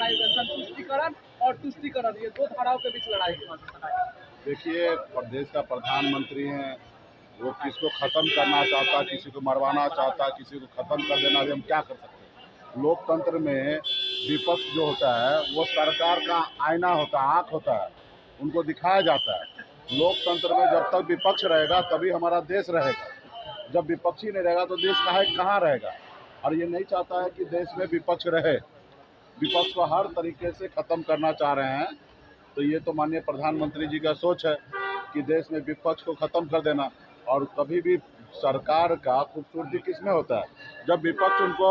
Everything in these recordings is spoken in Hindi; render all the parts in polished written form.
लड़ाई होगा, संतुष्टिकरण और तुष्टिकरण, ये दो धाराओं के बीच लड़ाई है। देखिए, देश का प्रधानमंत्री हैं, वो किसको खत्म करना चाहता, किसी को मरवाना चाहता, किसी को खत्म कर देना, अभी हम क्या कर सकते हैं। लोकतंत्र में विपक्ष जो होता है वो सरकार का आईना होता है, आँख होता है, उनको दिखाया जाता है। लोकतंत्र में जब तक विपक्ष रहेगा तभी हमारा देश रहेगा, जब विपक्ष ही नहीं रहेगा तो देश कहाँ रहेगा। और ये नहीं चाहता है कि देश में विपक्ष रहे, विपक्ष को हर तरीके से ख़त्म करना चाह रहे हैं। तो ये तो माननीय प्रधानमंत्री जी का सोच है कि देश में विपक्ष को ख़त्म कर देना। और कभी भी सरकार का खूबसूरती किस में होता है, जब विपक्ष उनको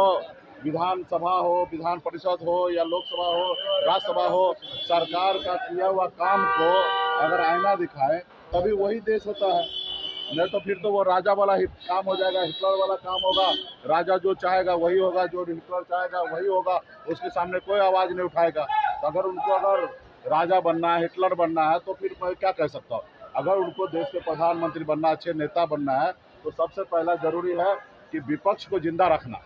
विधानसभा हो, विधान परिषद हो या लोकसभा हो, राज्यसभा हो, सरकार का किया हुआ काम को अगर आईना दिखाए तभी वही देश होता है। नहीं तो फिर तो वो राजा वाला काम हो जाएगा, हिटलर वाला काम होगा। राजा जो चाहेगा वही होगा, जो हिटलर चाहेगा वही होगा, उसके सामने कोई आवाज़ नहीं उठाएगा। तो अगर उनको अगर राजा बनना है, हिटलर बनना है, तो फिर मैं क्या कह सकता हूँ। अगर उनको देश के प्रधानमंत्री बनना, अच्छे नेता बनना है, तो सबसे पहला ज़रूरी है कि विपक्ष को जिंदा रखना।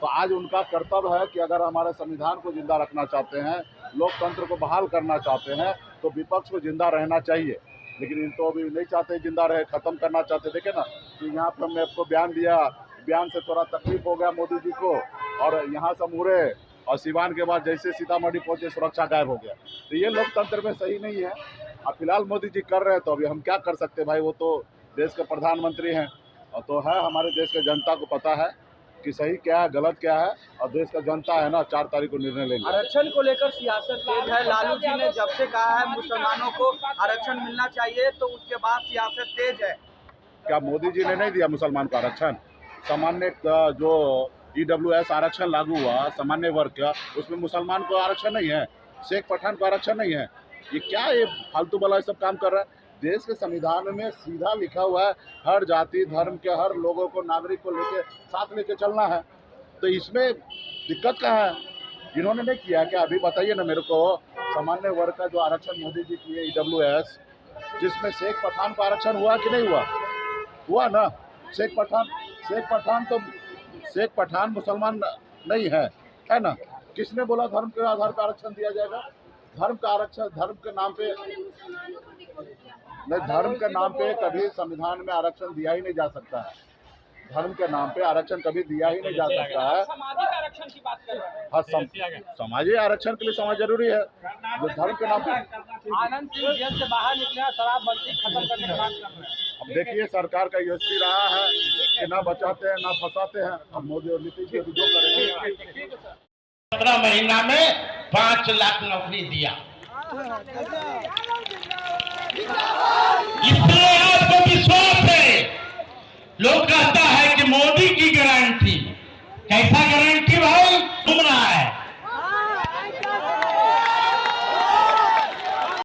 तो आज उनका कर्तव्य है कि अगर हमारे संविधान को जिंदा रखना चाहते हैं, लोकतंत्र को बहाल करना चाहते हैं, तो विपक्ष को जिंदा रहना चाहिए। लेकिन इन तो अभी नहीं चाहते जिंदा रहे, ख़त्म करना चाहते। देखे ना कि यहाँ पर हमने आपको बयान दिया, बयान से थोड़ा तकलीफ हो गया मोदी जी को, और यहाँ से मुड़े और सिवान के बाद जैसे सीतामढ़ी पहुँचे सुरक्षा गायब हो गया। तो ये लोकतंत्र में सही नहीं है। अब फिलहाल मोदी जी कर रहे हैं तो अभी हम क्या कर सकते भाई, वो तो देश के प्रधानमंत्री हैं। और तो है, हमारे देश के जनता को पता है कि सही क्या है, गलत क्या है, और देश का जनता है ना 4 तारीख को निर्णय लेंगे। आरक्षण को लेकर सियासत तेज है। लालू जी ने जब से कहा है मुसलमानों को आरक्षण मिलना चाहिए, तो उसके बाद सियासत तेज है। क्या मोदी जी ने नहीं दिया मुसलमान को आरक्षण? सामान्य जो EWS आरक्षण लागू हुआ सामान्य वर्ग का, उसमें मुसलमान को आरक्षण नहीं है, शेख पठान को आरक्षण नहीं है। ये क्या ये फालतू वाला सब काम कर रहा है। देश के संविधान में सीधा लिखा हुआ है हर जाति धर्म के हर लोगों को, नागरिक को लेके साथ लेके चलना है। तो इसमें दिक्कत कहाँ है? इन्होंने नहीं किया क्या? अभी बताइए ना मेरे को, सामान्य वर्ग का जो आरक्षण मोदी जी किए EWS, जिसमें शेख पठान को आरक्षण हुआ कि नहीं हुआ? हुआ ना। शेख पठान मुसलमान नहीं है ना। किसने बोला धर्म के आधार पर आरक्षण दिया जाएगा? धर्म का आरक्षण, धर्म के नाम पे नहीं, धर्म के नाम पे कभी संविधान में आरक्षण दिया ही नहीं जा सकता है। धर्म के नाम पे आरक्षण कभी दिया ही नहीं जा सकता है। सामाजिक आरक्षण की बात कर रहे हैं। हाँ, सामाजिक आरक्षण के लिए समाज जरूरी है, जो धर्म के नाम पे। आनंद सिंह जेल से बाहर निकले, शराब बंदी खत्म करने की बात कर रहे हैं। अब देखिए, सरकार का USP रहा है कि ना बचाते हैं ना फंसाते हैं। अब मोदी और नीतीश जी जो करेंगे। 17 महीना में 5 लाख नौकरी दिया। इसलिए आपको विश्वास है। लोग कहता है कि मोदी की गारंटी, कैसा गारंटी भाई? घूम रहा है